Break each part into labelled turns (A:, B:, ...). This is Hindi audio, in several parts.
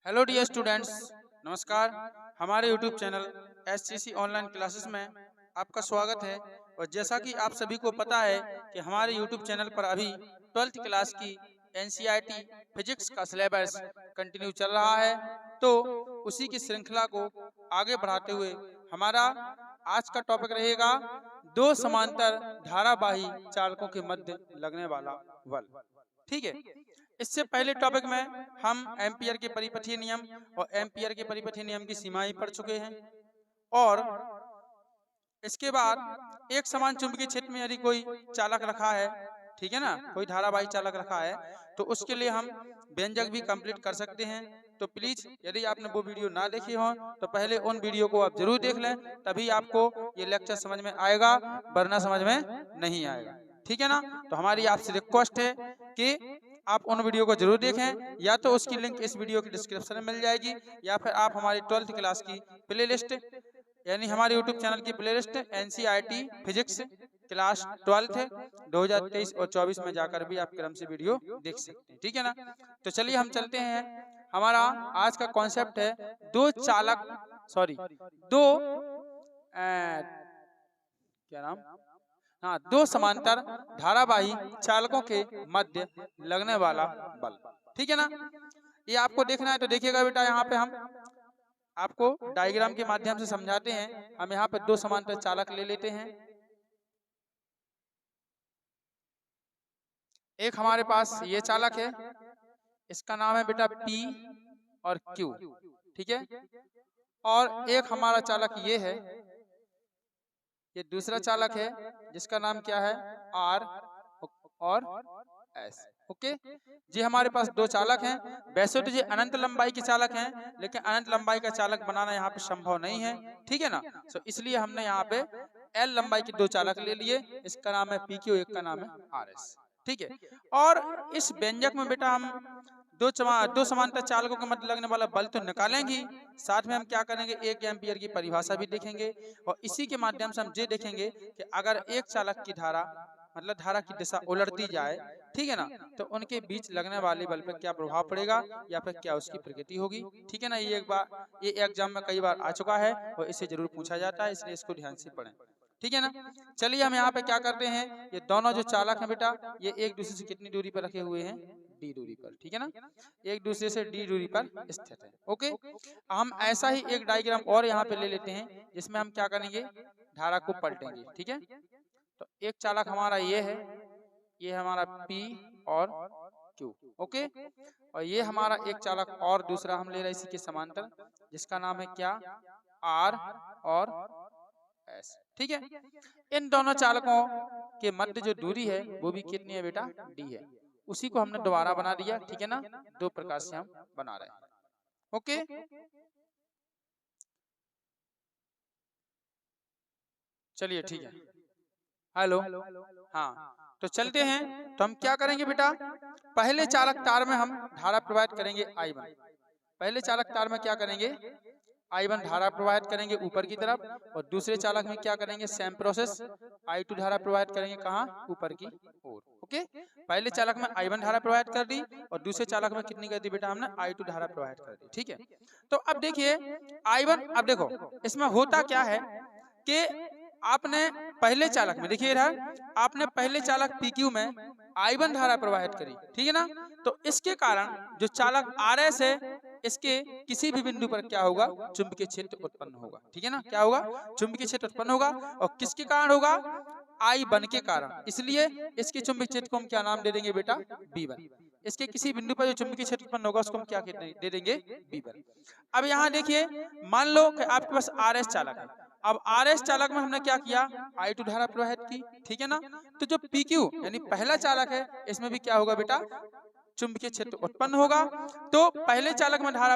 A: हेलो डियर स्टूडेंट्स, नमस्कार। हमारे YouTube channel SCC online classes में आपका स्वागत है। और जैसा कि आप सभी को पता है कि हमारे यूट्यूब चैनल पर अभी 12th क्लास की एनसीईआरटी फिजिक्स का सिलेबस कंटिन्यू चल रहा है, तो उसी की श्रृंखला को आगे बढ़ाते हुए हमारा आज का टॉपिक रहेगा दो समांतर धारावाही चालकों के मध्य लगने वाला बल। ठीक है, इससे पहले टॉपिक में हम एम्पियर के परिपथीय नियम और एम्पियर के परिपथीय नियम की सीमाएं पढ़ चुके हैं। और इसके बाद एक समान चुंबकीय क्षेत्र में यदि कोई चालक रखा है, ठीक है ना, कोई धारावाही चालक रखा है, तो उसके लिए हम व्यंजक भी कंप्लीट कर सकते हैं। तो प्लीज यदि आपने वो वीडियो ना देखे हो तो पहले उन वीडियो को आप जरूर देख लें, तभी आपको ये लेक्चर समझ में आएगा, वरना समझ में नहीं आएगा। ठीक है ना। तो हमारी आपसे रिक्वेस्ट है कि आप उन वीडियो को जरूर देखें, या तो उसकी लिंक इस वीडियो के डिस्क्रिप्शन में मिल जाएगी, या फिर आप हमारी 12th क्लास की प्लेलिस्ट यानी हमारे YouTube चैनल की playlist NCERT physics class 12th 2023 और 24 में जाकर भी आप क्रम से वीडियो देख सकते हैं। ठीक है ना। तो चलिए हम चलते हैं। हमारा आज का कॉन्सेप्ट है दो चालक दो क्या नाम हाँ दो समांतर धारावाही चालकों के मध्य लगने वाला बल। ठीक है ना। ये आपको देखना है तो देखिएगा बेटा, यहाँ पे हम आपको डायग्राम के माध्यम से समझाते हैं। हम यहाँ पे दो समांतर चालक ले लेते हैं। एक हमारे पास ये चालक है, इसका नाम है बेटा P और Q। ठीक है। और एक हमारा चालक ये है, ये दूसरा चालक है जिसका नाम क्या है R और S। ओके जी, हमारे पास दो चालक हैं। वैसे तो ये अनंत लंबाई के चालक हैं, लेकिन अनंत लंबाई का चालक बनाना यहाँ पे संभव नहीं है। ठीक है ना। तो इसलिए हमने यहाँ पे L लंबाई के दो चालक ले लिए। इसका नाम है PQ, एक का नाम है RS। ठीक है। और इस व्यंजक में बेटा हम दो समांतर चालकों के मध्य लगने वाला बल तो निकालेंगे, साथ में हम क्या करेंगे, एक एम्पियर की परिभाषा भी देखेंगे। और इसी के माध्यम से हम ये देखेंगे कि अगर एक चालक की धारा मतलब धारा की दिशा उलटती जाए, ठीक है ना, तो उनके बीच लगने वाले बल पर क्या प्रभाव पड़ेगा या फिर क्या उसकी प्रकृति होगी। ठीक है ना। ये एग्जाम में कई बार आ चुका है और इसे जरूर पूछा जाता है, इसलिए इसको ध्यान से पढ़ें। ठीक है ना। चलिए हम यहाँ पे क्या करते हैं, ये दोनों जो चालक हैं बेटा, ये एक दूसरे से कितनी दूरी पर रखे हुए हैं, D दूरी पर। ठीक है ना, एक दूसरे से D दूरी पर स्थित है। ओके, हम ऐसा ही एक डायग्राम और यहाँ पे ले लेते हैं, जिसमें हम क्या करेंगे, धारा को पलटेंगे। ठीक है। तो एक चालक हमारा ये है, ये हमारा P और Q। ओके, और ये हमारा एक चालक और दूसरा हम ले रहे हैं इसी के समांतर, जिसका नाम है क्या, R और S। ठीक है। इन दोनों चालकों के मध्य जो दूरी है वो भी कितनी है बेटा, D है। उसी को हमने दोबारा बना दिया। ठीक है ना, दो प्रकार से हम बना रहे हैं। ओके, चलिए ठीक है। हेलो, हाँ, तो चलते हैं। तो हम क्या करेंगे बेटा, पहले चालक तार में हम धारा प्रवाहित करेंगे I1। पहले चालक तार में क्या करेंगे, I1 धारा प्रवाहित करेंगे ऊपर की तरफ, और दूसरे चालक में क्या करेंगे, सेम प्रोसेस, I2 धारा प्रवाहित करेंगे कहाँ, ऊपर की ओर। ओके, पहले चालक में I1 धारा प्रवाहित कर दी और दूसरे चालक में कितनी कर दी बेटा, हमने I2 धारा प्रवाहित कर दी। ठीक है। तो अब देखिए I1, अब देखो इसमें होता क्या है कि आपने पहले चालक में, देखिए इधर आपने पहले चालक PQ में I1 धारा प्रवाहित करी। ठीक है ना। तो इसके कारण जो चालक RS है, इसके किसी भी बिंदु पर क्या होगा, चुंबकीय क्षेत्र उत्पन्न होगा। ठीक है ना, क्या होगा, चुंबकीय क्षेत्र उत्पन्न होगा। और किसके कारण होगा, I1 के कारण। इसलिए इसके चुंबकीय क्षेत्र को हम क्या नाम दे देंगे बेटा, B1। इसके किसी बिंदु पर जो चुंबकीय क्षेत्र उत्पन्न होगा उसको हम क्या दे देंगे, B1। अब यहाँ देखिए, मान लो कि आपके पास RS चालक है। अब RS चालक में हमने क्या किया, I2 धारा प्रवाहित की। ठीक है ना। तो जो PQ यानी पहला चालक है, इसमें भी क्या होगा बेटा, चुंबकीय क्षेत्र उत्पन्न होगा। तो पहले चालक में धारा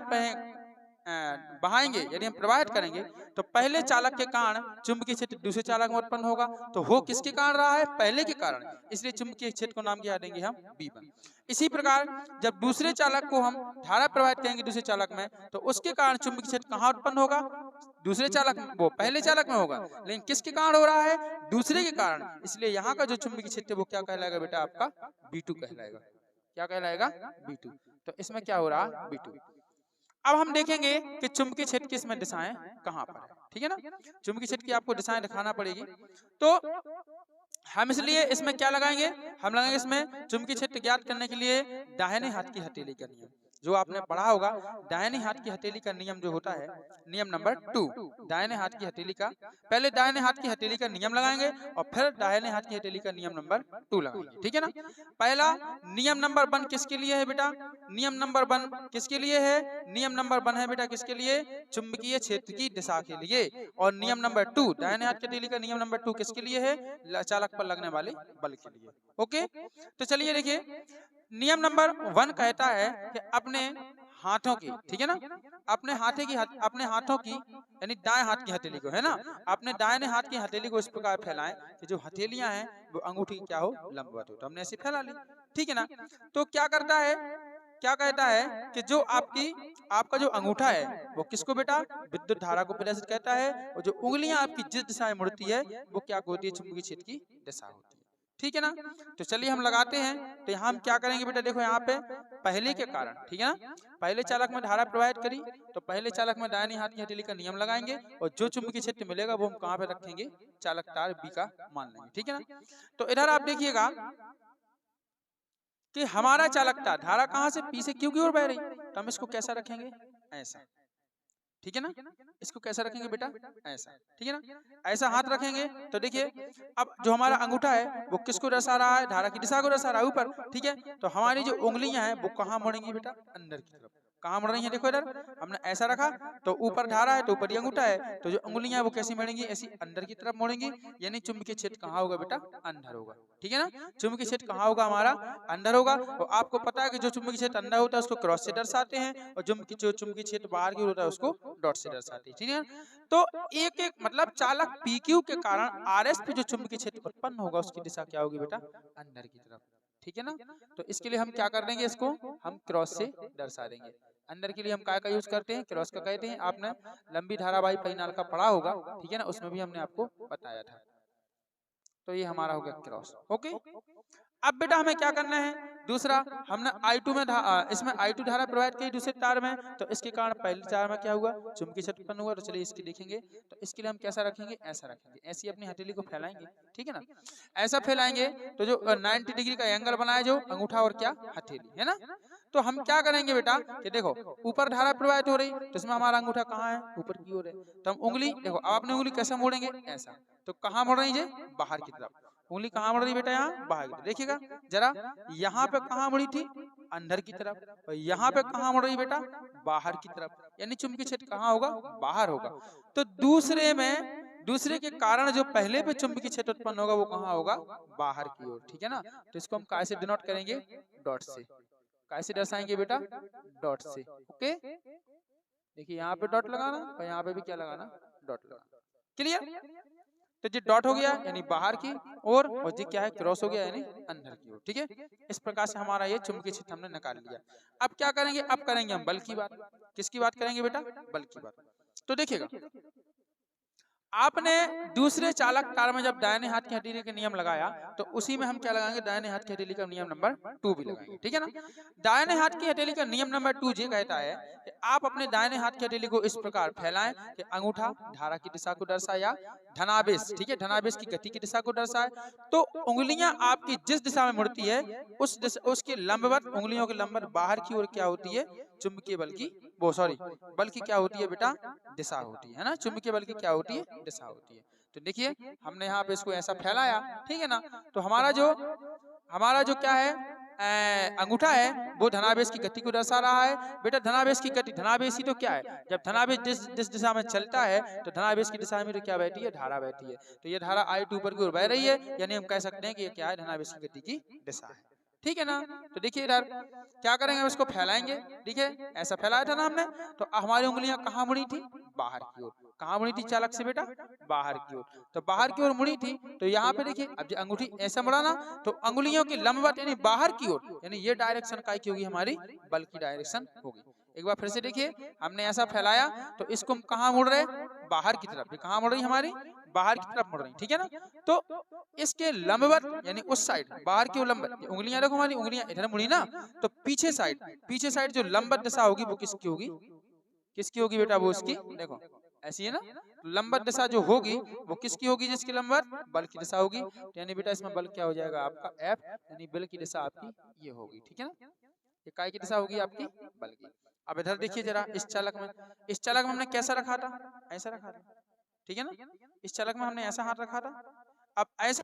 A: बहाएंगे, यदि हम प्रवाहित करेंगे, तो पहले चालक के कारण चुंबकीय क्षेत्र दूसरे चालक में उत्पन्न होगा। तो हो किसके कारण रहा है, पहले के कारण, इसलिए चुंबकीय क्षेत्र को नाम क्या देंगे हम, B1। इसी प्रकार जब दूसरे चालक को हम धारा प्रवाहित करेंगे दूसरे चालक में, तो उसके कारण चुंबकीय क्षेत्र कहाँ उत्पन्न होगा, दूसरे चालक में, वो पहले चालक में होगा, लेकिन किसके कारण हो रहा है, दूसरे के कारण। इसलिए यहाँ का जो चुंबकीय क्षेत्र वो क्या कहलाएगा बेटा, आपका B2 कहलाएगा। क्या कहलाएगा, B2। तो इसमें क्या हो रहा है, B2। अब हम देखेंगे कि चुंबकीय क्षेत्र की इसमें दिशाएं कहाँ पर है, ठीक है ना। चुंबकीय क्षेत्र की आपको दिशाएं दिखाना पड़ेगी। तो हम इसलिए इसमें क्या लगाएंगे, हम लगाएंगे इसमें चुंबकीय क्षेत्र ज्ञात करने के लिए दाहिने हाथ की हथेली का नियम। जो आपने पढ़ा होगा दाहिने हाथ की हथेली का नियम जो होता है, नियम नंबर 2, दाहिने हाथ की हथेली का, पहले दाहिने हाथ की हथेली का नियम लगाएंगे और फिर दाहिने हाथ की हथेली का नियम नंबर 2 लगाएंगे, ठीक है ना। पहला नियम नंबर 1 किसके लिए है बेटा, नियम नंबर 1 किसके लिए है, नियम नंबर 1 है बेटा किसके लिए, चुंबकीय क्षेत्र की दिशा के लिए। और नियम नंबर 2 दाहिने हाथ की हथेली का नियम नंबर 2 किसके लिए है, चालक पर लगने वाले बल के लिए। ओके, तो चलिए देखिए नियम नंबर 1 कहता है कि अपने हाथों की, ठीक है ना, अपने हाथों की यानी दाएं हाथ की हथेली को, है ना, अपने दाहिने हाथ की हथेली को इस प्रकार फैलाएं कि जो हथेलियां हैं वो अंगूठी क्या हो, लंबवत हो। तो हमने ऐसे फैला ली, ठीक है ना। तो क्या करता है, क्या कहता है कि जो आपका जो अंगूठा है वो किसको बेटा, विद्युत धारा को प्रेषित कहता है, और जो उंगलियां आपकी जिस दिशा में मुड़ती है वो क्या होती है, चुंबकीय क्षेत्र की दिशा होती है, ठीक है ना। तो चलिए हम लगाते हैं। तो यहाँ हम क्या करेंगे बेटा, देखो यहाँ पे पहले के कारण, ठीक है ना, पहले चालक में धारा प्रवाहित करी तो पहले चालक में दाहिने हाथ की हथेली का नियम लगाएंगे और जो चुंबकीय क्षेत्र मिलेगा वो हम कहाँ पे रखेंगे, चालक तार बी का मान लेंगे, ठीक है ना। तो इधर आप देखिएगा कि हमारा चालक तार धारा कहाँ से, पी से क्यू की ओर बह रही, तो हम इसको कैसा रखेंगे, ऐसा, ठीक है ना। इसको कैसा रखेंगे बेटा, ऐसा, ठीक है ना, ऐसा हाथ रखेंगे। तो देखिए अब जो हमारा अंगूठा है वो किसको दर्शा रहा है, धारा की दिशा को दर्शा रहा है, ऊपर, ठीक है। तो हमारी जो उंगलियां हैं वो कहाँ मुड़ेंगी बेटा, अंदर की तरफ। कहाँ मुड़ रही है, देखो इधर हमने ऐसा रखा तो ऊपर धारा है तो ऊपर ही अंगूठा है, तो जो उंगलियां है वो कैसी मुड़ेंगी, ऐसी अंदर की तरफ मुड़ेंगी, यानी चुंबकीय क्षेत्र कहाँ होगा बेटा, अंदर होगा, ठीक है ना। चुंबकीय क्षेत्र कहाँ होगा हमारा, अंदर होगा। और आपको पता है कि जो चुंबकीय क्षेत्र अंदर होता है उसको क्रॉस से दर्शाते हैं, और जो चुंबकीय क्षेत्र बाहर की ओर होता है उसको डॉट से दर्शाते हैं, ठीक है। तो एक एक मतलब चालक PQ के कारण RS पे जो चुंबकीय क्षेत्र उत्पन्न होगा उसकी दिशा क्या होगी बेटा, अंदर की तरफ, ठीक है ना। तो इसके लिए हम क्या कर देंगे, इसको हम क्रॉस से दर्शा देंगे। अंदर के लिए हम काय का यूज करते हैं, क्रॉस का कहते हैं। आपने लंबी धारावाही परिनाल का पढ़ा होगा, ठीक है ना, उसमें भी हमने आपको बताया था। तो ये हमारा हो गया क्रॉस, ओके। अब बेटा हमें क्या करना है, दूसरा हमने I2 में इसमें I2 धारा प्रवाहित की दूसरे तार में, तो इसके कारण पहले तार में क्या हुआ, चुंबकीय क्षेत्र उत्पन्न हुआ। तो चलिए इसकी देखेंगे, तो इसके लिए हम कैसा रखेंगे, ऐसा रखेंगे, ऐसी अपनी हथेली को फैलाएंगे, ठीक है ना। ऐसा फैलाएंगे तो जो 90 डिग्री का एंगल बनाए जो अंगूठा और क्या हथेली, है ना। तो हम क्या करेंगे बेटा कि देखो ऊपर धारा प्रवाहित हो रही तो इसमें हमारा अंगूठा कहाँ है, ऊपर की ओर है। तो हम उंगली देखो, अब अपनी उंगली कैसे मोड़ेंगे, ऐसा। तो कहाँ मोड़ रही है, बाहर की तरफ। उंगली कहाँ मुड़ रही बेटा, यहाँ बाहर की तरफ। देखिएगा जरा, यहाँ पे कहाँ मुड़ी थी, अंदर की तरफ, और यहाँ पे कहाँ मुड़ रही बेटा, बाहर की तरफ, यानी चुंबकीय क्षेत्र कहाँ होगा, बाहर होगा। तो दूसरे के कारण जो पहले पे चुंबकीय क्षेत्र उत्पन्न होगा वो कहाँ होगा, बाहर की ओर, ठीक है ना। तो इसको हम काय से डिनोट करेंगे, डॉट से। काय से दर्शाएंगे बेटा, डॉट से, ओके। देखिए यहाँ पे डॉट लगाना और यहाँ पे भी क्या लगाना, डॉट लगाना, क्लियर। तो जी डॉट हो गया यानी बाहर की और जी क्या है, क्रॉस हो गया यानी अंदर की ओर, ठीक है। इस प्रकार से हमारा ये चुंबकीय क्षेत्र हमने निकाल लिया। अब क्या करेंगे, अब करेंगे हम बल की बात। किसकी बात करेंगे बेटा, बल की बात। तो देखिएगा आपने दूसरे चालक तार में जब दाहिने हाथ की हथेली का नियम लगाया तो उसी में हम क्या लगाएंगे, दाहिने हाथ की हथेली का नियम नंबर 2 भी लगाएंगे, ठीक है ना। दाहिने हाथ की हथेली का नियम नंबर 2 ये कहता है कि आप अपने दाहिने हाथ की हथेली को इस प्रकार फैलाएं कि अंगूठा धारा की दिशा को दर्शाए या धनावेश, ठीक है, धनावेश की गति की दिशा को दर्शाए। तो उंगलियां आपकी जिस दिशा में मुड़ती है उसके लंबवत, उंगलियों के लंबवत बाहर की ओर क्या होती है, चुंबकीय बल की बल की क्या होती है बेटा, दिशा होती है ना। चुंबकीय बल की क्या होती है, दिशा होती है। तो देखिए हमने यहाँ पे इसको ऐसा फैलाया, ठीक है ना। तो हमारा जो क्या है अंगूठा है वो धनावेश की गति को दर्शा रहा है। बेटा धनावेश की गति, धनावेश ही तो क्या है, जब धनावेश जिस दिशा में चलता है तो धनावेश की दिशा में तो क्या बहती है, धारा बहती है। तो ये धारा I2 ऊपर की ओर बह रही है, यानी हम कह सकते हैं कि ये क्या है, धनावेश की गति की दिशा है, ठीक है ना। तो देखिए इधर क्या करेंगे, हम इसको फैलाएंगे, ठीक है, ऐसा फैलाया था ना हमने। तो हमारी उंगलियां कहाँ मुड़ी थी, बाहर की ओर। कहाँ मुड़ी थी चालक से बेटा, बाहर की ओर। तो बाहर की ओर मुड़ी थी तो यहाँ पे देखिए अब जो अंगूठी ऐसा मुड़ा ना तो अंगुलियों की लंबवत यानी बाहर की ओर, यानी ये डायरेक्शन काय की होगी, हमारी बल की डायरेक्शन होगी। एक बार फिर से देखिए, हमने ऐसा फैलाया तो इसको हम कहाँ मुड़ रहे, बाहर की तरफ। ये कहाँ मुड़ रही, हमारी बाहर की तरफ मुड़ रही, ठीक है ना। तो इसके लंबवत यानी उस साइड बाहर की ओर लंबवत, उंगलियां देखो हमारी उंगलियां इधर मुड़ी ना, तो पीछे साइड जो लंबवत दिशा होगी वो किसकी होगी, किसकी होगी बेटा, वो उसकी, देखो ऐसी है ना, तो लंबवत दिशा जो होगी वो किसकी होगी, जिसकी लंबवत बल की दिशा होगी। तो यानी बेटा इसमें बल क्या हो जाएगा आपका एफ, यानी बल की दिशा आपकी ये होगी, ठीक है ना। ये काय की दिशा होगी आपकी, बल की। अब इधर देखिए जरा, इस चालक में हमने कैसा रखा था, ऐसा रखा था, ठीक है ना। इस चालक में हमने ऐसा हाथ रखा था। अब ऐसा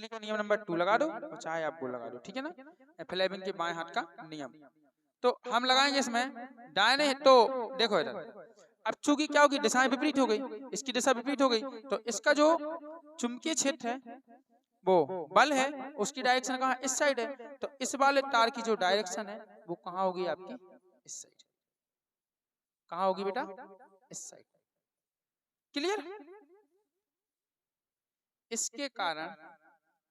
A: का नियम नंबर 2 लगा दो और चाहे आप वो लगा दो, ठीक है ना, फ्लेमिंग के बाएं हाथ का नियम। तो हम लगाएंगे इसमें दाहिने, तो देखो इधर, अब चूंकि क्या होगी, दिशाएं विपरीत हो गई, इसकी दिशा विपरीत हो गई, तो इसका जो चुंबकीय क्षेत्र है वो बल है, उसकी डायरेक्शन कहाँ, इस साइड है, तो इस वाले तार की जो डायरेक्शन है वो कहाँ होगी आपकी, इस साइड। कहाँ होगी बेटा, इस साइड। क्लियर। इसके कारण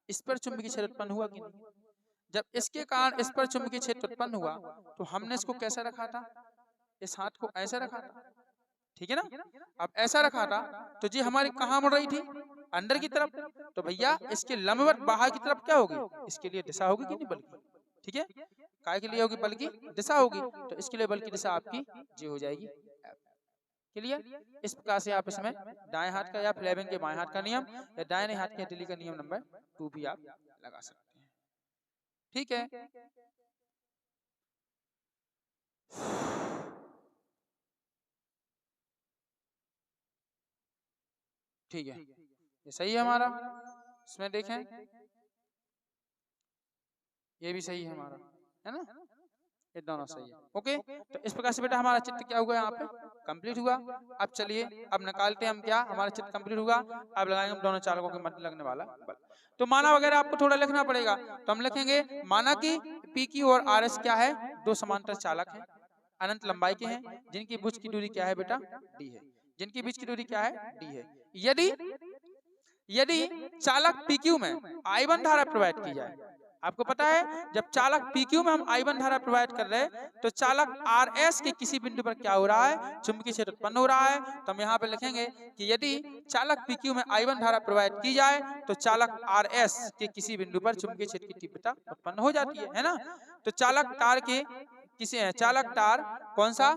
A: इस पर चुंबकीय क्षेत्र उत्पन्न हुआ कि नहीं? जब इसके कारण इस पर चुंबकीय क्षेत्र उत्पन्न हुआ तो हमने इसको कैसा रखा था, इस हाथ को ऐसा रखा था, ठीक है ना। अब ऐसा रखा था तो जी हमारी कहाँ मुड़ रही थी, अंदर की तरफ, तो भैया इसके लंबवत बाहर की तरफ क्या होगी, इसके लिए दिशा होगी कि नहीं, बल की, ठीक है, काय के लिए होगी, बल की दिशा होगी, तो इसके लिए बल की दिशा आपकी जी हो जाएगी। क्लियर। इस प्रकार से आप इसमें दाएं हाथ का या फ्लेमिंग के बाएं हाथ का नियम या दाहिने हाथ की हथेली का नियम नंबर 2 भी आप लगा सकते हैं, ठीक है। ठीक है, ये सही है हमारा, इसमें देखें ये भी सही है हमारा, है ना, ये दोनों सही है। ओके, तो इस प्रकार से बेटा हमारा चित्र क्या हुआ, यहाँ पे कंप्लीट हुआ। अब चलिए अब निकालते हैं हम क्या, हमारा चित्र कंप्लीट हुआ। अब लगाएंगे हम दोनों चालकों के मध्य लगने वाला बल। तो माना वगैरह आपको थोड़ा लिखना पड़ेगा, तो हम लिखेंगे माना कि पी क्यू और आर एस क्या है, दो समांतर चालक है, अनंत लंबाई के हैं, जिनकी भुज की दूरी क्या है बेटा, डी है, जिनकी बीच की दूरी क्या है, डी है। यदि चालक PQ में I1 धारा प्रवाहित की जाए, आपको पता है जब चालक PQ में हम I1 धारा प्रवाहित कर रहे हैं तो चालक RS के किसी बिंदु पर क्या हो रहा है, चुंबकीय क्षेत्र उत्पन्न हो रहा है। तो हम यहाँ पे लिखेंगे कि यदि चालक PQ में I1 धारा प्रवाहित की जाए तो चालक RS के किसी बिंदु पर चुंबकीय क्षेत्र की तीव्रता उत्पन्न हो जाती है ना। तो चालक तार के किसी चालक तार कौन सा,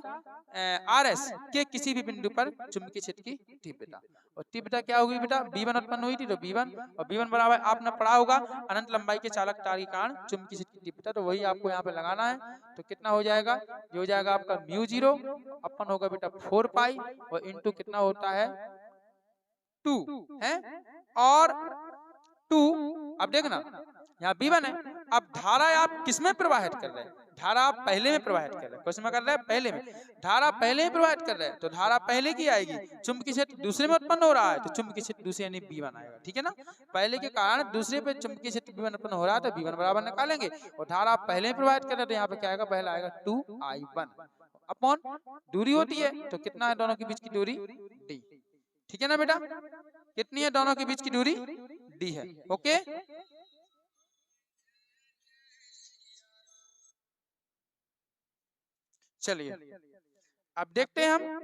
A: RS के किसी भी बिंदु पर चुंबकीय क्षेत्र की तीव्रता, और तीव्रता क्या होगी बेटा, V1 उत्पन्न हुई थी, तो V1, और V1 बराबर आपने पढ़ा होगा अनंत लंबाई के चालक तार के कारण चुंबकीय क्षेत्र की तीव्रता, तो वही आपको यहाँ पे लगाना है। तो कितना हो जाएगा, ये हो जाएगा आपका μ0 अपन होगा बेटा 4 पाई, और इंटू कितना होता है 2 है, और 2, अब देखना यहाँ V1 है, अब धारा आप किसमें प्रवाहित कर रहे हैं, धारा आप पहले में प्रवाहित कर रहे हैं, किसमें कर रहे हैं, पहले में, धारा पहले में प्रवाहित कर रहे हैं तो धारा पहले की आएगी, चुंबकीय क्षेत्र दूसरे में उत्पन्न हो रहा है तो चुंबकीय क्षेत्र दूसरे यानी V1 आएगा, ठीक है ना। पहले के कारण दूसरे पे चुंबकीय क्षेत्र V1 उत्पन्न हो रहा है तो V1 बराबर निकालेंगे, और धारा आप पहले में प्रवाहित कर रहे हैं तो यहाँ पे क्या आएगा, पहला आएगा 2I1 अपॉन दूरी होती है तो कितना है दोनों के बीच की दूरी, D, ठीक है ना बेटा, कितनी है दोनों के बीच की दूरी, D है। ओके, चलिए अब देखते हैं हम,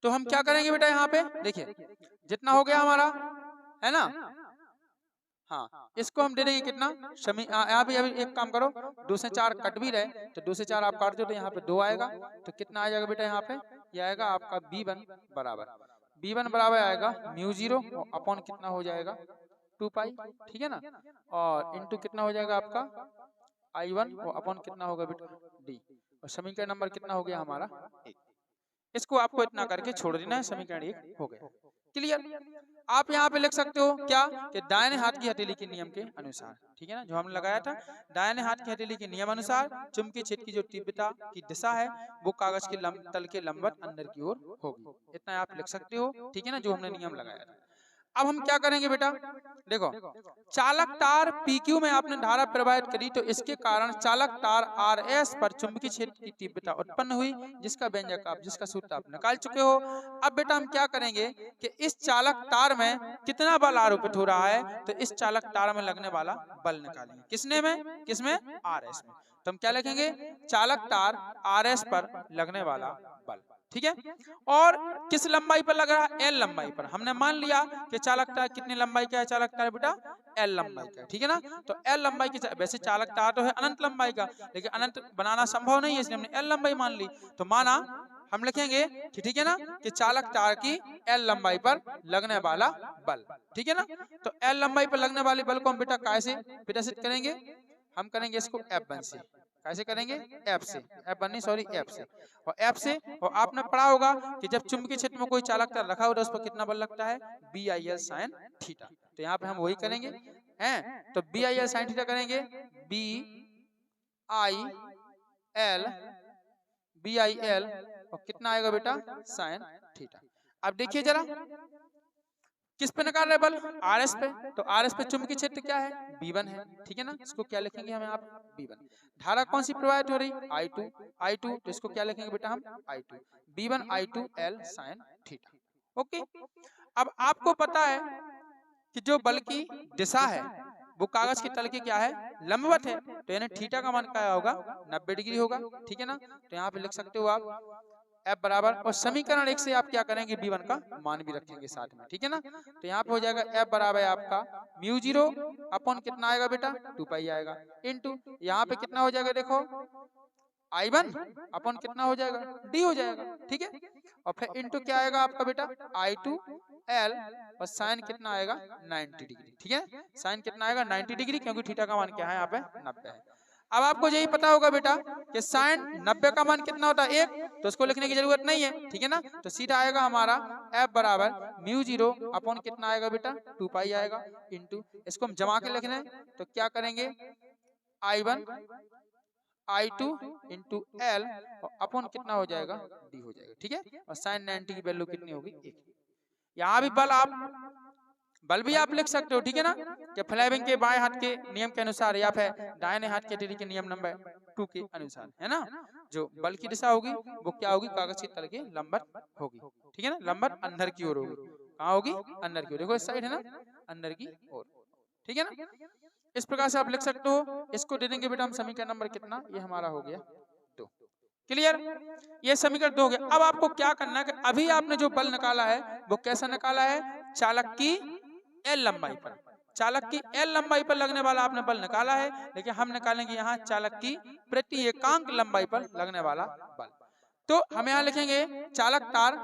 A: तो हम क्या करेंगे बेटा, यहाँ पे देखिए जितना हो गया हमारा, है ना, हाँ इसको हम दे देंगे कितना, यहाँ पे अभी एक काम करो, 2 से 4 कट भी रहे तो 2 से 4 आप काट दो तो यहाँ पे 2 आएगा, तो कितना आ जाएगा बेटा यहाँ पे, ये आएगा आपका V1 बराबर आएगा μ0 अपॉन कितना हो जाएगा 2 पाई, ठीक है ना, और इंटू कितना हो जाएगा आपका I1 और अपॉन कितना होगा बेटा D, और समीकरण नंबर कितना हो गया हमारा 1। इसको आपको इतना करके छोड़ देना है, समीकरण 1 हो गया। क्लियर। आप यहाँ पे लिख सकते हो क्या कि दाहिने हाथ की हथेली के नियम के अनुसार, ठीक है ना, जो हमने लगाया था, दाहिने हाथ की हथेली के नियम अनुसार चुंबकीय क्षेत्र की जो तीव्रता की दिशा है वो कागज के तल के लंबवत अंदर की ओर होगी, इतना आप लिख सकते हो, ठीक है ना, जो हमने नियम लगाया था। अब हम क्या करेंगे बेटा, देखो चालक तार PQ में आपने धारा प्रवाहित करी तो इसके कारण चालक तार RS पर चुंबकीय क्षेत्र की तीव्रता उत्पन्न हुई, जिसका व्यंजक आप, जिसका सूत्र आप निकाल चुके हो। अब बेटा हम क्या करेंगे कि इस चालक तार में कितना बल आरोपित हो रहा है, तो इस चालक तार में लगने वाला बल निकालेंगे, किसमें RS में, तो हम क्या लिखेंगे, चालक तार RS पर लगने वाला बल, ठीक है, और किस लंबाई पर लग रहा है, L लंबाई पर। हमने मान लिया कि चालक तार कितनी लंबाई का है, चालक तार बेटा L लंबाई का, ठीक है ना, तो L लंबाई की, वैसे चालक तार तो है अनंत लंबाई का, लेकिन अनंत बनाना संभव नहीं है इसलिए हमने L लंबाई मान ली, तो माना हम लिखेंगे कि ठीक है ना कि चालक तार की L लंबाई पर लगने वाला बल, ठीक है ना, तो L लंबाई पर लगने वाले बल को हम बेटा कैसे प्रदर्शित करेंगे, हम करेंगे इसको F1 से, कैसे करेंगे, F से, F1 नहीं सॉरी F से, और F से, और आपने पढ़ा होगा कि जब चुंबकीय क्षेत्र में कोई चालक तार रखा हो तो उस पर कितना बल लगता है, BIL sin थीटा, तो यहाँ पे हम वही करेंगे हैं। तो B I L sine theta करेंगे, बी आई एल और कितना आएगा बेटा साइन थीटा। अब देखिए जरा किस पे निकाल रहे बल, आर एस पे। तो आर एस पे चुंबकीय क्षेत्र क्या है, B1 है, ठीक है ना। इसको क्या लिखेंगे हम यहाँ पे B1। धारा कौन सी प्रवाहित हो रही, I2, तो इसको क्या लिखेंगे बेटा हम I2, B1 I2 L sine theta. Okay, अब आपको पता है कि जो बल की दिशा है वो कागज के तल के क्या है, लंबवत है। तो यानी थीटा का मान क्या होगा, 90 डिग्री होगा, ठीक है ना। तो यहाँ पे लिख सकते हो आप F बराबर, और समीकरण 1 से आप क्या करेंगे, B1 का मान भी रखेंगे साथ में, ठीक है ना। तो यहाँ पे हो जाएगा F बराबर आपका म्यू 0 अपॉन कितना आएगा बेटा 2 पाई आएगा, इनटू यहाँ पे कितना हो जाएगा देखो I1 अपॉन कितना हो जाएगा D हो जाएगा, ठीक है। और फिर इनटू क्या आएगा आपका बेटा I2 L और साइन कितना आएगा 90 डिग्री, ठीक है। साइन कितना आएगा 90 डिग्री, क्योंकि थीटा का मान क्या है यहाँ पे 90 है। अब आपको यही पता होगा बेटा कि साइन 90 का मान कितना होता है 1, तो उसको लिखने की जरूरत नहीं है, ठीक है ना। तो सीधा आएगा हमारा F बराबर म्यू 0 अपॉन कितना आएगा बेटा 2 पाई आएगा, इनटू इसको हम जमा के लिखने तो क्या करेंगे I1 I2 इंटू L और अपॉन कितना हो जाएगा D हो जाएगा, ठीक है। और साइन 90 की वैल्यू कितनी होगी 1। यहाँ भी बल भी आप लिख सकते हो, ठीक है ना, कि फ्लेमिंग के बाएं हाथ के नियम के अनुसार या फिर दाहिने हाथ के टेढ़ी के नियम नंबर 2 के अनुसार, है ना। जो बल की दिशा होगी वो क्या होगी, कागज के तल के लंबवत होगी, ठीक है ना, लंबवत अंदर की ओर होगी। कहाँ होगी, अंदर की ओर, देखो इस साइड है ना, अंदर की ओर, ठीक है ना। इस प्रकार से आप लिख सकते हो। इसको दे देंगे बेटा हम समीकरण नंबर कितना, ये हमारा हो गया 2। क्लियर, ये समीकरण 2 हो गया। अब आपको क्या करना है कि अभी आपने जो बल निकाला है वो कैसा निकाला है, चालक की L लंबाई पर, चालक की L लंबाई पर लगने वाला आपने बल निकाला है, लेकिन हम निकालेंगे यहाँ चालक की प्रति एकांक लंबाई पर लगने वाला बल। तो हम यहाँ लिखेंगे चालक तार,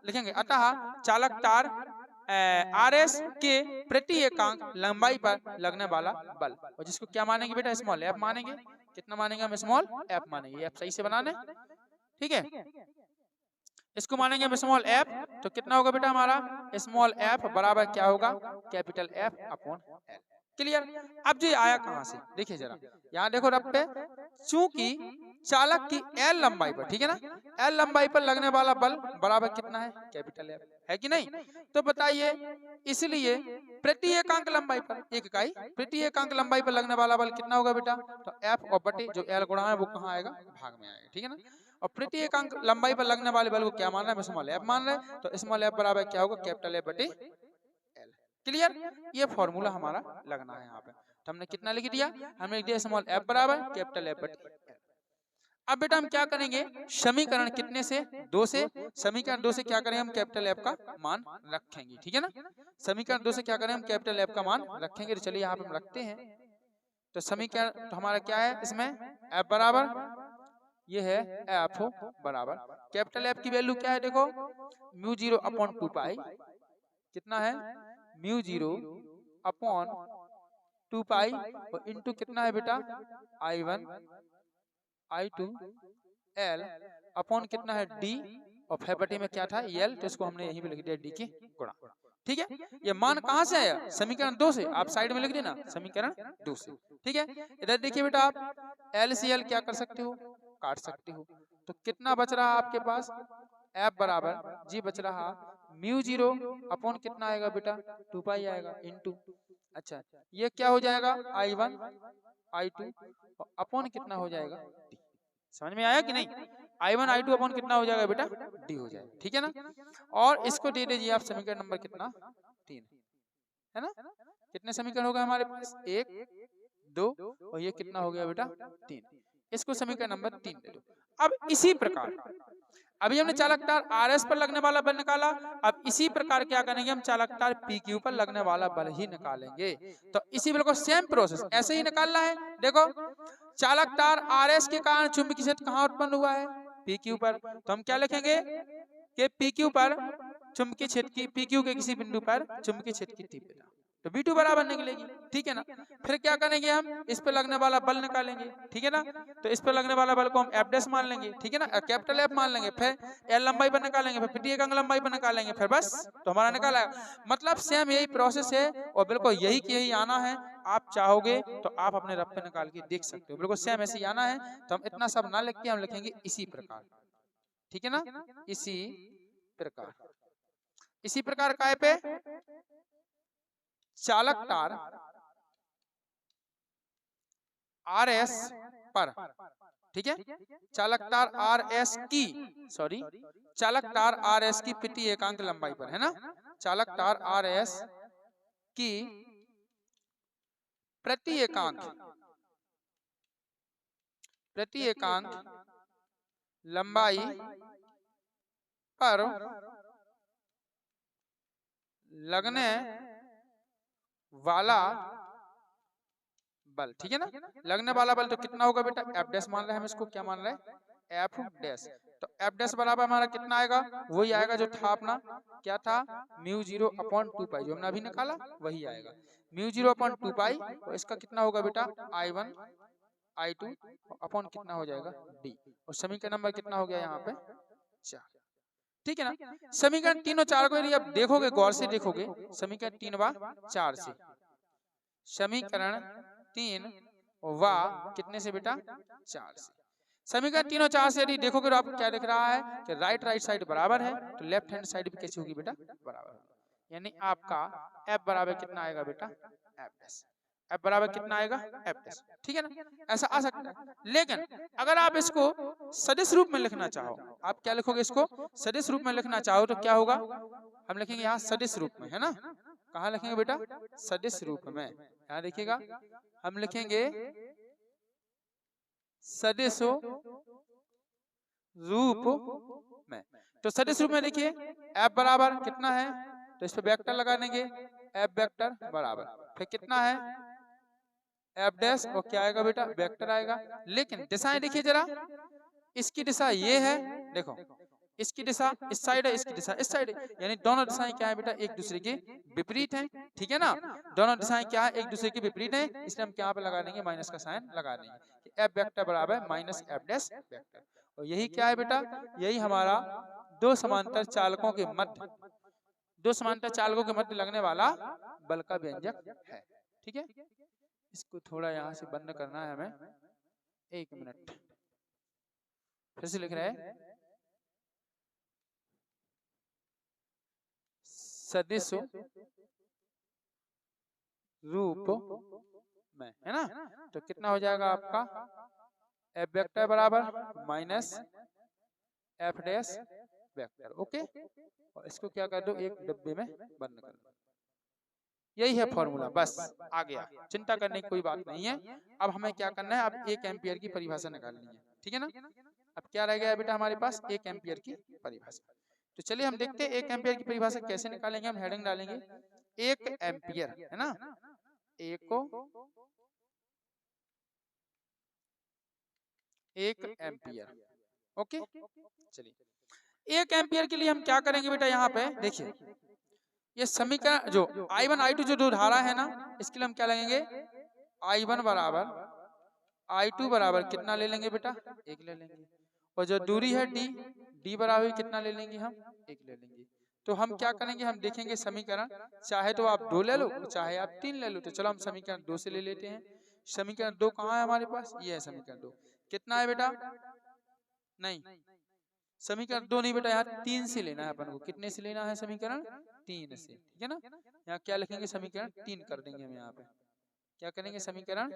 A: लिखेंगे अतः चालक तार RS के प्रति एकांक लंबाई पर लगने वाला बल, और जिसको क्या मानेंगे बेटा स्मॉल f मानेंगे। कितना मानेंगे हम, स्मॉल f मानेंगे। f सही से बनाने, ठीक है। इसको मानेंगे हम स्मॉल f, तो कितना होगा बेटा हमारा स्मॉल f बराबर क्या होगा capital F upon L। Clear. अब जो आया कहां से, देखिए जरा यहाँ देखो रब पे, चूंकि चालक की L लंबाई पर, ठीक है ना, L लंबाई पर लगने वाला बल बराबर कितना है कैपिटल F, है कि नहीं। तो बताइए, इसलिए प्रति एकांक लंबाई पर, एक इकाई प्रति एकांक लंबाई पर लगने वाला बल कितना होगा बेटा, तो F और बटे जो L गुणा है वो कहाँ आएगा, भाग में आएगा, ठीक है ना। और प्रति एकांक लंबाई पर लगने वाले बल को क्या मान रहा है, स्मॉल f मान रहे हैं, तो स्मॉल f बराबर क्या होगा कैपिटल F बटे L। क्लियर, ये फॉर्मूला हमारा लगना है यहाँ पे। तो हमने कितना लिख दिया, हमने लिख दिया स्मॉल f बराबर कैपिटल F बटे L। अब बेटा हम क्या करेंगे, समीकरण कितने से 2 से, समीकरण 2 से क्या करें हम कैपिटल F का मान रखेंगे, ठीक है ना। समीकरण 2 से क्या करें हम कैपिटल F का मान रखेंगे। तो चलिए यहाँ पे हम रखते हैं। तो समीकरण तो हमारा क्या है, इसमें F बराबर ये है F बराबर कैपिटल F की वैल्यू क्या है, देखो म्यू 0 अपॉन 2 पाई, कितना है म्यू 0 अपॉन 2 पाई, और इनटू कितना है बेटा I1 I2 L अपॉन कितना है D, और फेबटे में क्या था L, तो इसको हमने यहीं पे लिख दिया D के गुणा, ठीक है। ये मान कहां से आया, समीकरण 2 से, आप साइड में लिख देना समीकरण 2 से, ठीक है। इधर देखिए बेटा आप L से L क्या कर सकते हो, काट सकते हो। तो कितना बच रहा आपके पास, F बराबर जी बच रहा म्यू 0 अपॉन कितना आएगा बेटा 2 पाई आएगा, इनटू अच्छा ये क्या हो जाएगा I1 I2 अपॉन कितना हो जाएगा D। समझ में आया कि नहीं, I1 I2 अपॉन कितना हो जाएगा बेटा D हो जाएगा, ठीक है ना। और इसको दे दीजिए आप समीकरण नंबर कितना 3, है ना। कितने समीकरण हो गए हमारे पास, 1 2 और ये कितना हो गया बेटा 3। इसको समीकरण नंबर 3 दे दो। अब इसी प्रकार अभी हमने चालक तार RS पर लगने वाला बल निकाला, अब इसी प्रकार क्या करेंगे हम चालक तार PQ पर लगने वाला बल ही निकालेंगे। तो इसी बल को सेम प्रोसेस ऐसे ही निकालना है। देखो चालक तार RS के कारण चुंबकीय क्षेत्र कहाँ उत्पन्न हुआ है, PQ पर। तो हम क्या लिखेंगे कि PQ पर चुंबकीय क्षेत्र की, PQ के किसी बिंदु पर चुंबकीय क्षेत्र की तीव्रता। तो V2 बराबर निकलेगी, ठीक है ना। फिर क्या करेंगे हम, इस पे लगने वाला बल निकालेंगे, ठीक है ना। तो इस पे लगने वाला बल को हम F डैश मान लेंगे, ठीक है ना, कैपिटल F मान लेंगे, फिर L लंबाई पर निकालेंगे, फिर प्रति एकांक लंबाई पर निकालेंगे, फिर बस तो हमारा निकाला। मतलब सेम यही प्रोसेस है और बिल्कुल यही की यही आना है। आप चाहोगे तो आप अपने रफ पे निकाल के देख सकते हो, बिल्कुल सेम ऐसे ही आना है। तो हम इतना सब ना लिख के हम लिखेंगे इसी प्रकार, ठीक है ना, इसी प्रकार। इसी प्रकार काय पे चालक तार RS पर, ठीक है, चालक तार RS की, सॉरी, चालक तार RS की प्रति एकांक लंबाई पर, है ना, चालक तार RS की प्रति एकांक लंबाई पर लगने वाला बल, ठीक है ना, लगने वाला बल तो कितना होगा बेटा, F डैश मान रहे हैं हम इसको, क्या मान रहे हैं, F डैश। तो F डैश बराबर हमारा कितना आएगा, वही आएगा जो था अपना, क्या था, μ0/2 जो हमने अभी निकाला वही आएगा, μ0/2 और इसका कितना होगा बेटा, I1 I2 अपॉन कितना हो जाएगा D, और समीकरण नंबर कितना हो गया यहाँ पे 4, ठीक है ना। समीकरण 3 और 4 को यदि आप देखोगे, गौर से देखोगे, समीकरण 3 व 4 से, समीकरण 3 व कितने से बेटा, 4 से। समीकरण 3 और 4 से यदि देखोगे तो आपको क्या दिख रहा है कि राइट साइड बराबर है, तो लेफ्ट हैंड साइड भी कैसी होगी बेटा, बराबर होगी। यानी आपका F बराबर कितना आएगा बेटा, F डैश। F बराबर कितना आएगा, F डैश, ठीक है ना, ऐसा आ सकता है। लेकिन अगर आप इसको सदिश रूप में लिखना चाहो, आप क्या लिखोगे, इसको सदिश रूप में लिखना चाहो तो क्या होगा, हम लिखेंगे यहाँ सदिश रूप में, है ना। कहाँ लिखेंगे बेटा, सदिश रूप में। यहाँ देखिएगा, हम लिखेंगे सदिश रूप में। तो सदिश रूप में देखिए F बराबर कितना है, तो इस पे वेक्टर लगा देंगे, F वेक्टर बराबर, फिर कितना है F डैश, और क्या आएगा बेटा, वेक्टर आएगा। लेकिन दिशाएं देखिए जरा, इसकी दिशा ये है, देखो इसकी दिशा इस साइड है, इसकी दिशा इस साइड है, यानी दोनों दिशाएं क्या है बेटा, एक दूसरे के विपरीत हैं, ठीक है ना। दोनों दिशाएं क्या है, एक दूसरे के विपरीत हैं, इसलिए हम यहाँ पे लगा देंगे माइनस का साइन लगा देंगे कि F वेक्टर बराबर माइनस F डैश वेक्टर। और यही क्या है बेटा, यही हमारा दो समांतर चालकों के मध्य लगने वाला बल का व्यंजक है, ठीक है। इसको थोड़ा यहाँ से बंद करना है हमें, 1 मिनट, फिर से लिख रहे हैं, सदिश रूप में, है ना। तो कितना हो जाएगा आपका, F वेक्टर बराबर minus F dash vector, okay. और इसको क्या कर दो, एक डब्बे में बंद कर दो। यही है फॉर्मूला, बस आ गया, चिंता करने की कोई बात नहीं है। अब हमें क्या करना है, अब 1 एम्पियर की परिभाषा निकालनी है, ठीक है ना। अब क्या रह गया बेटा हमारे पास, 1 एम्पियर की परिभाषा। तो चलिए हम देखते हैं 1 एम्पियर की परिभाषा कैसे निकालेंगे। हम हेडिंग डालेंगे 1 एम्पियर, है ना, 1 एम्पियर, ओके। चलिए 1 एम्पियर के लिए हम क्या करेंगे बेटा, यहाँ पे देखिए ये समीकरण जो I1 I2 जो धारा है ना, इसके लिए हम क्या लगेंगे, I1 बराबर I2 बराबर कितना ले लेंगे बेटा, 1 ले लेंगे, और जो दूरी है D बराबर कितना ले लेंगे हम, 1 ले लेंगे। तो हम क्या करेंगे, हम देखेंगे समीकरण, चाहे तो आप 2 ले लो, चाहे आप 3 ले लो। तो चलो हम समीकरण 2 से ले लेते हैं। समीकरण 2 कहाँ है हमारे पास, ये है समीकरण 2। कितना है बेटा, नहीं समीकरण 2 नहीं बेटा, यहाँ 3 से लेना है अपन को। कितने से लेना है, समीकरण 3 से, ठीक है ना। यहाँ क्या लिखेंगे, समीकरण 3 कर देंगे हम, यहाँ पे क्या करेंगे, समीकरण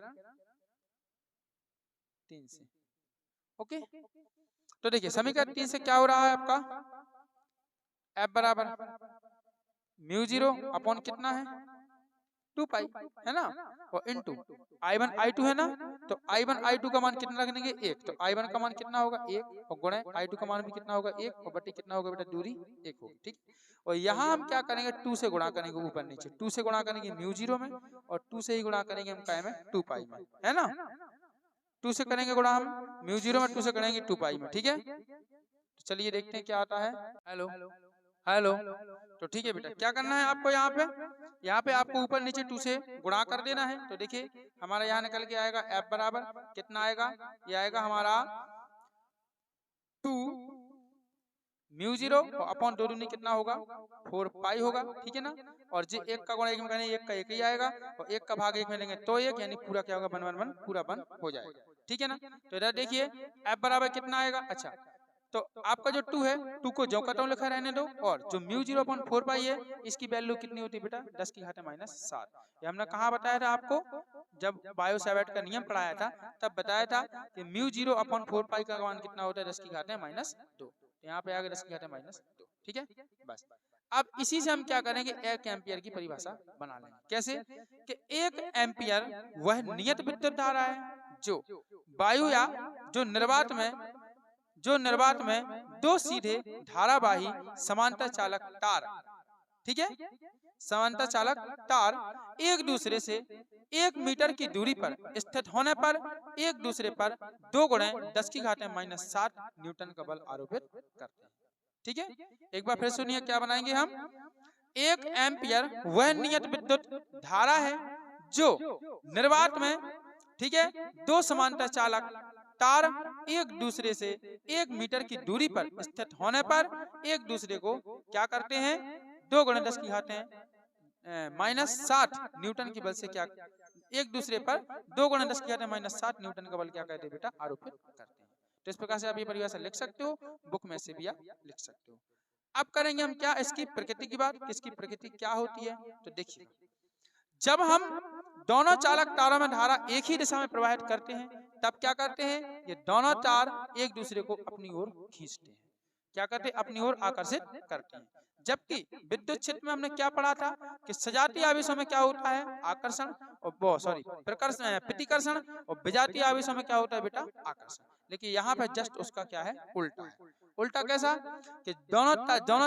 A: 3 से, ओके। तो देखिए समीकरण 3 से क्या हो रहा है आपका, F बराबर μ0 अपॉन कितना है, 2 पाई, है ना, और इनटू I1 I2 है ना। तो I1 I2 का मान कितना रख देंगे, 1। तो I1 का मान कितना होगा, 1, और गुणे I2 का मान भी कितना होगा, 1, और बटे कितना होगा बेटा, दूरी 1 होगी, ठीक। और यहाँ हम क्या करेंगे, 2 से गुणा करेंगे, ऊपर नीचे 2 से गुणा करेंगे μ0 में, और 2 से ही गुणा करेंगे हम काय में, 2 पाई में, है ना। 2 से करेंगे गुणा हम μ0 में, 2 से करेंगे 2 पाई में, ठीक है। तो चलिए देखते हैं क्या आता है। Hello, hello. तो ठीक है बेटा, क्या करना है आपको यहाँ पे आपको ऊपर नीचे 2 से गुणा कर देना है। तो देखिए हमारा यहाँ निकल के आएगा f बराबर कितना आएगा, ये आएगा हमारा 2 म्यू 0 अपॉन 2 दूनी कितना होगा 4 पाई होगा, ठीक है ना। और जी एक का गुणा एक में करेंगे, एक का एक ही आएगा, और एक का भाग एक में लेंगे तो एक, यानी पूरा क्या होगा 1 1 1 पूरा 1 हो जाएगा, ठीक है ना। तो इधर देखिए f बराबर कितना आएगा, अच्छा तो आपका जो 2 है 2 को जो का त्यों लिखा रहने दो, और जो म्यू 0/4 पाई है इसकी वैल्यू कितनी होती है बेटा 10 की घात -7। ये हमने कहाँ बताया था आपको, जब बायो सेवर्ट का नियम पढ़ाया था तब बताया था कि म्यू 0/4 पाई का मान कितना होता है 10 की घात -2। यहाँ पे आ गया 10 की घात -2, ठीक है बस। अब इसी से हम क्या करेंगे, 1 एम्पियर की परिभाषा बना लेंगे। कैसे कि 1 एम्पियर वह नियत विद्युत धारा है जो वायु या जो निर्वात में दो सीधे धारावाही समांतर चालक तार, ठीक है, समांतर चालक तार एक दूसरे से 1 मीटर की दूरी पर स्थित होने पर एक दूसरे पर 2 गुणे 10 की घात -7 न्यूटन का बल आरोपित करते हैं, ठीक है। एक बार फिर सुनिए क्या बनाएंगे हम, 1 एम्पियर वह नियत विद्युत धारा है जो निर्वात में, ठीक है, 2 समांतर चालक तार एक दूसरे से 1 मीटर की दूरी पर स्थित होने पर एक दूसरे को क्या करते हैं 2 गुणे 10 की घात -7 न्यूटन के बल से क्या एक दूसरे पर 2 गुणे 10 की घात -7 न्यूटन का बल क्या कहते हैं बेटा आरोपित करते हैं। तो इस प्रकार से आप ये परिभाषा लिख सकते हो, बुक में से भी आप लिख सकते हो। अब करेंगे हम क्या, इसकी प्रकृति की बात, इसकी प्रकृति क्या होती है। तो देखिए जब हम दोनों चालक तारों में धारा एक ही दिशा में प्रवाहित करते हैं तब क्या करते हैं, ये दोनों तार एक दूसरे को अपनी ओर खींचते हैं, क्या करते हैं अपनी ओर आकर्षित करते हैं। जबकि विद्युत क्षेत्र में हमने क्या पढ़ा था कि सजातीय आवेशों में क्या होता है आकर्षण, और सॉरी प्रतिकर्षण, और विजातीय आवेशों में क्या होता है बेटा आकर्षण। लेकिन यहाँ पर जस्ट उसका क्या है उल्टा है। उल्टा कैसा कि दोनों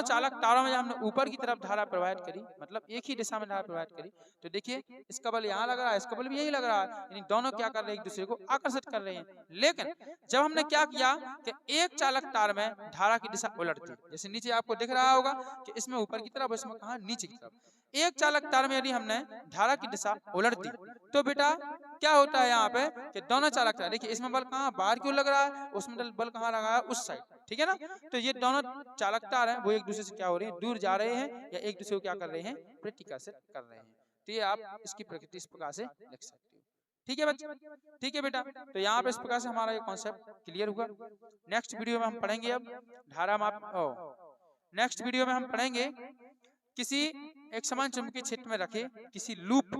A: चालक तारों में हमने ऊपर की तरफ धारा प्रवाहित करी, मतलब एक ही दिशा में धारा प्रवाहित करी, तो देखिए इसका बल यहाँ लग रहा है, इसका बल भी यही लग रहा है, यानी दोनों क्या कर रहे हैं एक दूसरे को आकर्षित कर रहे हैं। लेकिन जब हमने क्या किया कि एक चालक तार में धारा की दिशा उलट दी, जैसे नीचे आपको दिख रहा होगा कि इसमें ऊपर की तरफ, इसमें कहा नीचे की तरफ, एक चालक तार में यदि हमने धारा की दिशा उलट दी तो बेटा क्या होता है यहाँ पे कि दोनों चालक तार, देखिए इसमें बल कहाँ बाहर क्यों लग रहा है, उसमें बल कहाँ लगा है उस साइड, ठीक है ना। तो ये दोनों चालक तार हैं वो एक दूसरे से क्या हो रहे हैं दूर जा रहे हैं, या एक दूसरे को क्या कर रहे हैं प्रतिकर्षित कर रहे हैं। तो ये आप इसकी प्रकृति इस प्रकार से लिख सकते हो, ठीक है बच्चे, ठीक है बेटा। तो यहाँ पे इस प्रकार से हमारा ये कॉन्सेप्ट क्लियर हुआ। नेक्स्ट वीडियो में हम पढ़ेंगे अब धारा माप, नेक्स्ट वीडियो में हम पढ़ेंगे किसी एक समान चुंबकीय क्षेत्र में रखे किसी लूप,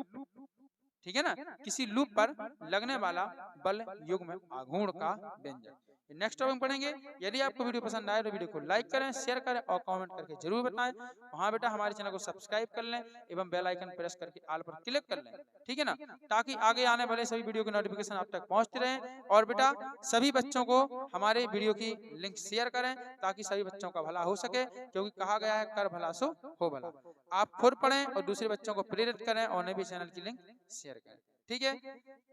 A: ठीक है ना, किसी लूप पर लगने वाला बल युग्म आघूर्ण का व्यंजक। नेक्स्ट टॉपिक पढ़ेंगे। यदि आपको वीडियो पसंद आए तो वीडियो को लाइक करें, शेयर करें और कमेंट करके जरूर बताएं। वहां बेटा हमारे चैनल को सब्सक्राइब कर लें एवं बेल आइकन प्रेस करके ऑल पर क्लिक कर लें, ठीक है ना, ताकि आगे आने वाले सभी वीडियो की नोटिफिकेशन आप तक पहुंचती रहे। और बेटा सभी बच्चों को हमारे वीडियो की लिंक शेयर करें ताकि सभी बच्चों का भला हो सके, क्योंकि कहा गया है कर भला सो हो भला। आप खुद पढ़ें और दूसरे बच्चों को प्रेरित करें और उन्हें भी चैनल की लिंक शेयर करें, ठीक है।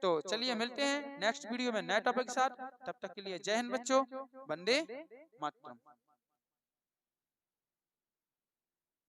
A: तो चलिए मिलते हैं नेक्स्ट वीडियो में नए टॉपिक के साथ, तब तक के लिए जय हिंद बच्चों, वंदे मातरम।